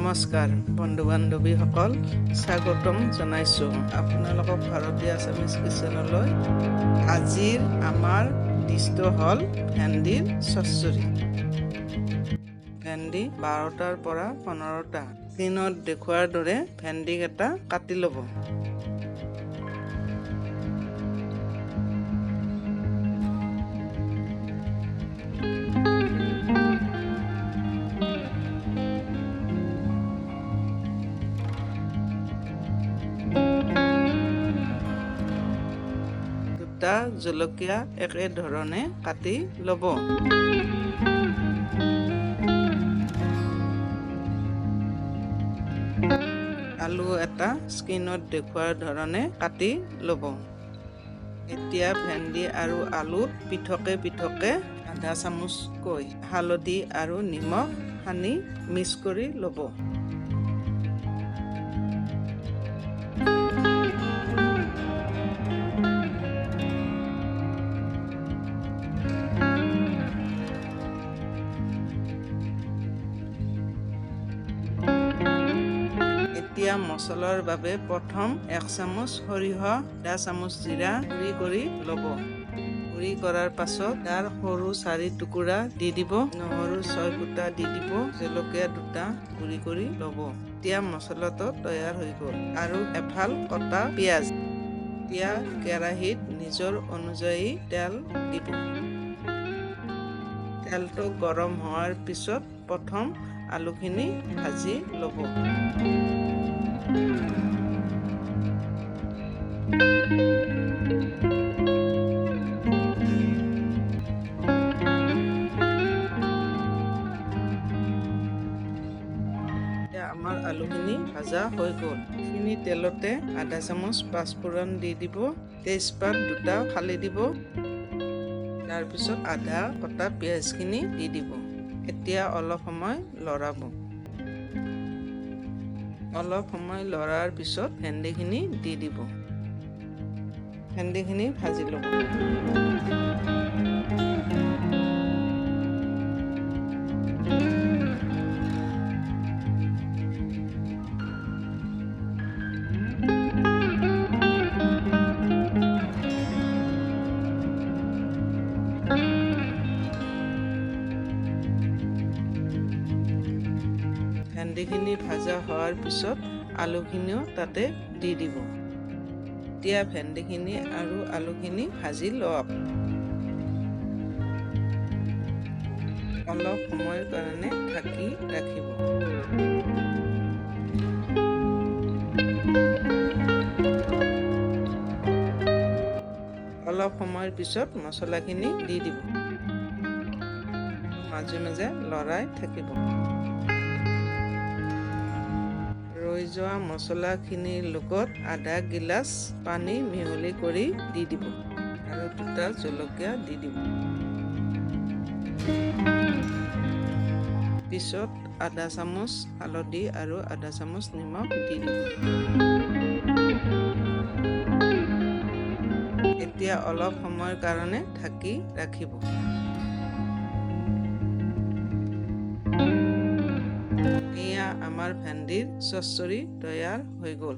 নমস্কাৰ বন্ধু বান্ধৱীসকল, স্বাগতম জনাইছোঁ আপোনালোকক ভাৰতীয় আছামিজ কিচেনলৈ। আজিৰ আমাৰ ডিছটো হ'ল ভেন্দিৰ চচ্চড়ি। ভেন্দি 12টাৰ পৰা 15টা স্ক্ৰীনত দেখুওৱাৰ দৰে ভেন্দিকেইটা কাটি ল'ব। দুটা জলকীয়া একেধৰণে কাটি ল'ব। আলু এটা স্ক্ৰীনত দেখুওৱাৰ ধৰণে কাটি ল'ব। এতিয়া ভেন্দি আৰু আলুত পৃথকে আধা চামুচকৈ হালধি আৰু নিমখ সানি মিক্স কৰি ল'ব। এতিয়া মছলাৰ বাবে প্ৰথম 1 চামুচ সৰিয়হ, 1 চামুচ জিৰা গুড়ি কৰি ল'ব। গুড়ি কৰাৰ পাছত তাৰ সৰু 4 টুকুৰা দি দিব, নহৰু 6 ফুটা দি দিব, জলকীয়া 2টা গুড়ি কৰি ল'ব। এতিয়া মছলাটো তৈয়াৰ হৈ গ'ল। আৰু এফাল কটা পিঁয়াজ। এতিয়া কেৰাহীত নিজৰ অনুযায়ী তেল দিব। তেলটো গৰম হোৱাৰ পিছত প্ৰথম আলুখিনি ভাজি ল'ব। আমাৰ আলুখিনি ভাজা হৈ গ'ল। এইখিনি তেলতে আধা চামুচ পাঁচফোৰণ দি দিব, তেজপাত 2টা ফালি দিব, তাৰপিছত আধা কটা পিঁয়াজখিনি দি দিব। এতিয়া অলপ সময় লৰাব। অলপ সময় লৰাৰ পিছত ভেন্দিখিনি দি দিব। ভেন্দিখিনি ভাজি ল'ব। ভেন্দিখিনি ভাজা হোৱাৰ পিছত আলুখিনিও তাতে দি দিব। এতিয়া ভেন্দিখিনি আৰু আলুখিনি ভাজি লওক। অলপ সময়ৰ কাৰণে ঢাকি ৰাখিব। অলপ সময়ৰ পিছত মছলাখিনি দি দিব। মাজে মাজে লৰাই থাকিব। ৰৈ যোৱা মছলাখিনিৰ লগত আধা গিলাচ পানী মিহলি কৰি দি দিব আৰু 2টা জলকীয়া দি দিব। পিছত আধা চামুচ হালধি আৰু আধা চামুচ নিমখ দি দিব। এতিয়া অলপ সময়ৰ কাৰণে ঢাকি ৰাখিব। এয়া আমাৰ ভেন্দিৰ চচ্চড়ি তৈয়াৰ হৈ গ'ল।